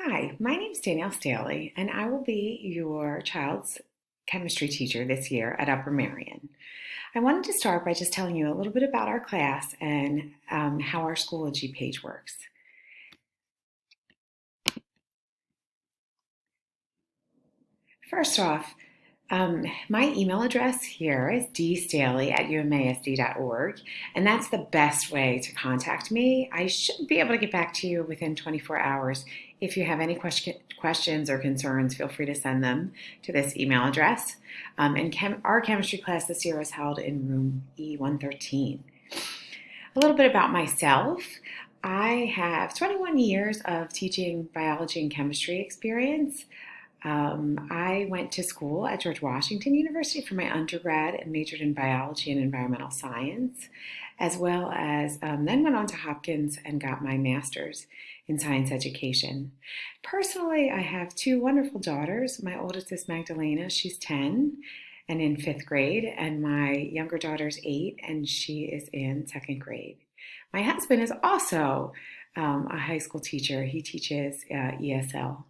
Hi, my name is Danielle Staley, and I will be your child's chemistry teacher this year at Upper Marion. I wanted to start by just telling you a little bit about our class and how our Schoology page works. First off, my email address here is dstaley@umasd.org, and that's the best way to contact me. I should be able to get back to you within 24 hours. If you have any questions or concerns, feel free to send them to this email address. Our chemistry class this year is held in room E113. A little bit about myself. I have 21 years of teaching biology and chemistry experience. I went to school at George Washington University for my undergrad and majored in biology and environmental science, as well as then went on to Hopkins and got my master's in science education. Personally, I have two wonderful daughters. My oldest is Magdalena, she's 10 and in fifth grade, and my younger daughter's 8 and she is in second grade. My husband is also a high school teacher. He teaches ESL.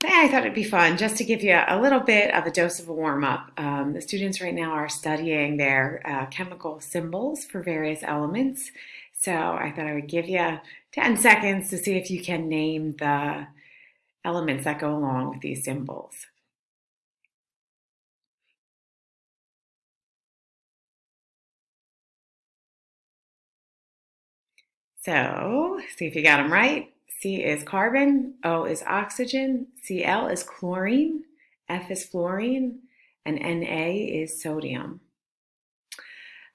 I thought it'd be fun just to give you a little bit of a dose of a warm up. The students right now are studying their chemical symbols for various elements. So I thought I would give you 10 seconds to see if you can name the elements that go along with these symbols. So see if you got them right. C is carbon, O is oxygen, Cl is chlorine, F is fluorine, and Na is sodium.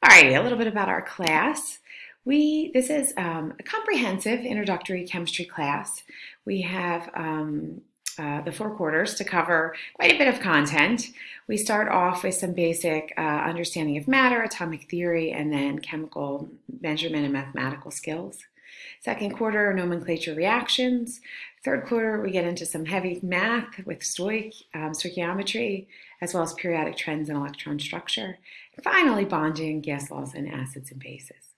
All right, a little bit about our class. This is a comprehensive introductory chemistry class. We have the 4 quarters to cover quite a bit of content. We start off with some basic understanding of matter, atomic theory, and then chemical measurement and mathematical skills. Second quarter, nomenclature reactions. Third quarter, we get into some heavy math with stoichiometry, as well as periodic trends in electron structure. And finally, bonding, gas laws, and acids and bases.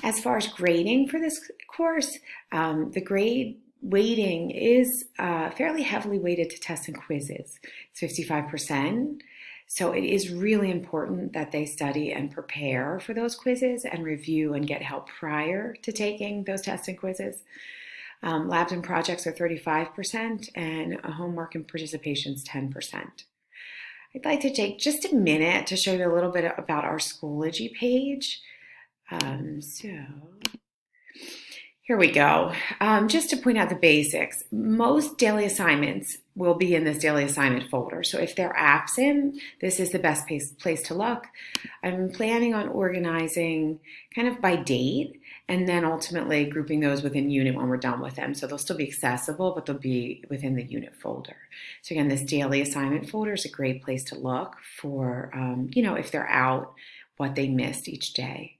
As far as grading for this course, the grade weighting is fairly heavily weighted to tests and quizzes. It's 55%. So it is really important that they study and prepare for those quizzes and review and get help prior to taking those tests and quizzes. Labs and projects are 35% and homework and participation is 10%. I'd like to take just a minute to show you a little bit about our Schoology page. Here we go. Just to point out the basics, most daily assignments will be in this daily assignment folder. So if they're absent, this is the best place to look. I'm planning on organizing kind of by date and then ultimately grouping those within unit when we're done with them. So they'll still be accessible, but they'll be within the unit folder. So again, this daily assignment folder is a great place to look for, if they're out, what they missed each day.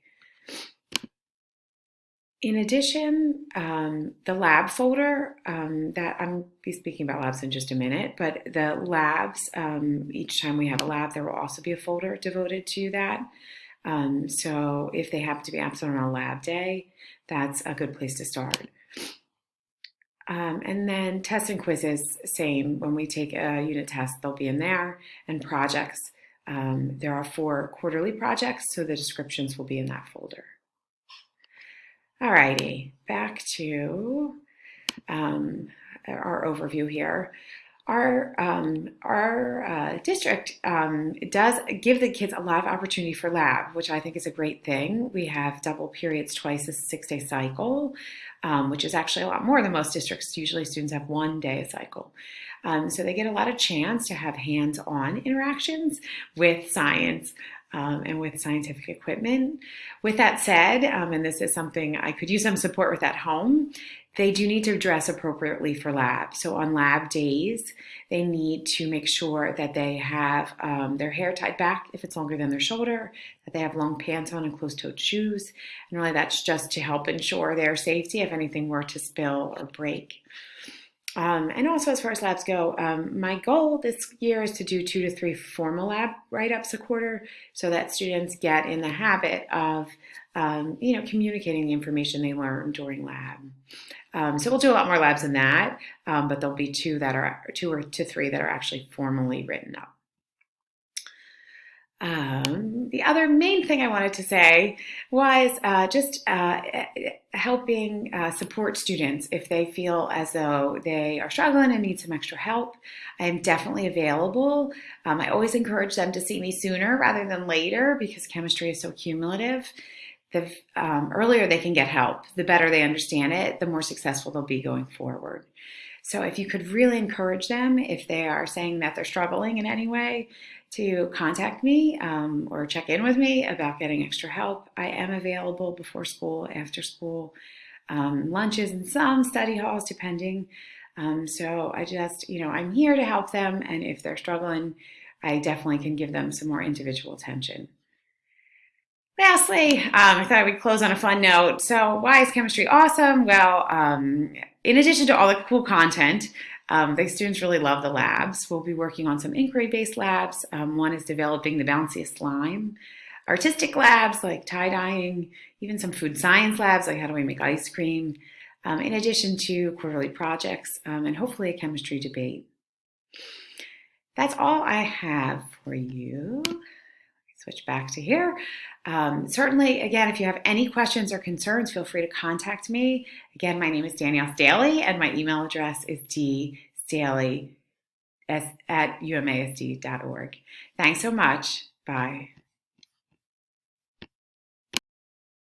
In addition, the lab folder, that I'm be speaking about labs in just a minute, but the labs, each time we have a lab, there will also be a folder devoted to that. So if they happen to be absent on a lab day, that's a good place to start. And then tests and quizzes, same. When we take a unit test, they'll be in there. And projects, there are 4 quarterly projects, so the descriptions will be in that folder. Alrighty, back to our overview here. Our district does give the kids a lot of opportunity for lab, which I think is a great thing. We have double periods twice a 6-day cycle, which is actually a lot more than most districts. Usually students have 1 day a cycle. So they get a lot of chance to have hands-on interactions with science and with scientific equipment. With that said, and this is something I could use some support with at home, they do need to dress appropriately for lab. So on lab days, they need to make sure that they have their hair tied back if it's longer than their shoulder, that they have long pants on and closed-toed shoes. And really that's just to help ensure their safety if anything were to spill or break. And also as far as labs go, my goal this year is to do 2 to 3 formal lab write-ups a quarter so that students get in the habit of communicating the information they learned during lab. So we'll do a lot more labs than that, but there'll be two or to three that are actually formally written up. The other main thing I wanted to say was just helping support students if they feel as though they are struggling and need some extra help. I am definitely available. I always encourage them to see me sooner rather than later because chemistry is so cumulative. The earlier they can get help, the better they understand it, the more successful they'll be going forward. So if you could really encourage them, if they are saying that they're struggling in any way, to contact me or check in with me about getting extra help. I am available before school, after school, lunches, and some study halls, depending. So I just, I'm here to help them. And if they're struggling, I definitely can give them some more individual attention. Lastly, I thought we'd close on a fun note. So, why is chemistry awesome? Well, in addition to all the cool content, the students really love the labs. We'll be working on some inquiry-based labs. One is developing the bounciest slime. Artistic labs like tie-dyeing, even some food science labs like how do we make ice cream, in addition to quarterly projects and hopefully a chemistry debate. That's all I have for you. Switch back to here. Certainly, again, if you have any questions or concerns, feel free to contact me. Again, my name is Danielle Staley, and my email address is dstaley@umasd.org. Thanks so much. Bye.